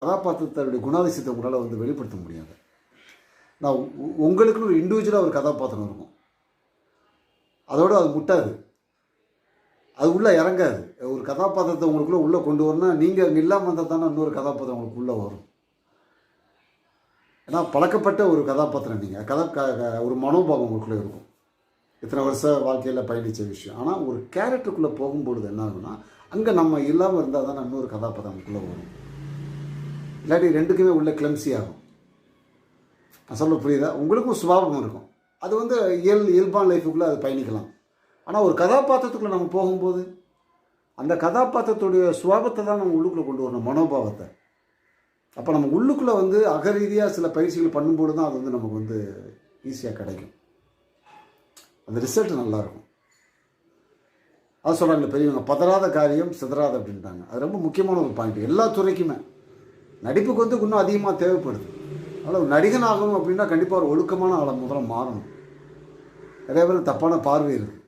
கதாபாத்திரத்தோடைய குணாதிசயத்தை உங்களால் வந்து வெளிப்படுத்த முடியாது. நான் உங்களுக்குன்னு ஒரு இண்டிவிஜுவலாக ஒரு கதாபாத்திரம் இருக்கும். அதோடு அது முட்டாது, அது உள்ளே இறங்காது. ஒரு கதாபாத்திரத்தை உங்களுக்குள்ளே உள்ளே கொண்டு வரணும்னா நீங்கள் அங்கே இல்லாமல் இருந்தால் தானே இன்னொரு கதாபாத்திரம் உங்களுக்கு உள்ளே வரும். ஏன்னா பழக்கப்பட்ட ஒரு கதாபாத்திரம் நீங்கள் ஒரு மனோபாவம் உங்களுக்குள்ளே இருக்கும். இத்தனை வருஷம் வாழ்க்கையில் பயணித்த விஷயம். ஆனால் ஒரு கேரக்டருக்குள்ளே போகும்பொழுது என்ன ஆகுன்னா, அங்கே நம்ம இல்லாமல் இருந்தால் தானே இன்னொரு கதாபாத்திரம் நமக்குள்ளே வரும். இல்லாட்டி ரெண்டுக்குமே உள்ள கிளம்சி ஆகும். நான் சொல்ல புரியுதா? உங்களுக்கும் சுபாவம் இருக்கும். அது வந்து இயல்பான லைஃபுக்குள்ளே அது பயணிக்கலாம். ஆனால் ஒரு கதாபாத்திரத்துக்குள்ளே நம்ம போகும்போது அந்த கதாபாத்திரத்துடைய சுபாவத்தை தான் நம்ம உள்ளுக்குள்ளே கொண்டு வரணும், மனோபாவத்தை. அப்போ நம்ம உள்ளுக்குள்ளே வந்து அகரீதியாக சில பயிற்சிகள் பண்ணும்போது தான் அது வந்து நமக்கு வந்து ஈஸியாக கிடைக்கும். அந்த ரிசல்ட் நல்லாயிருக்கும். அது சொல்கிறாங்க பெரியவங்க, பதறாத காரியம் சிதறாத அப்படின்ட்டாங்க. அது ரொம்ப முக்கியமான ஒரு பாயிண்ட் எல்லா துறைக்குமே. நடிப்புக்கு வந்து இன்னும் அதிகமாக தேவைப்படுது. அதனால் ஒரு நடிகன் ஆகணும் அப்படின்னா கண்டிப்பாக ஒரு ஒழுக்கமான ஆளை முதல்ல மாறணும். நிறைய பேர் தப்பான பார்வை இருக்குது.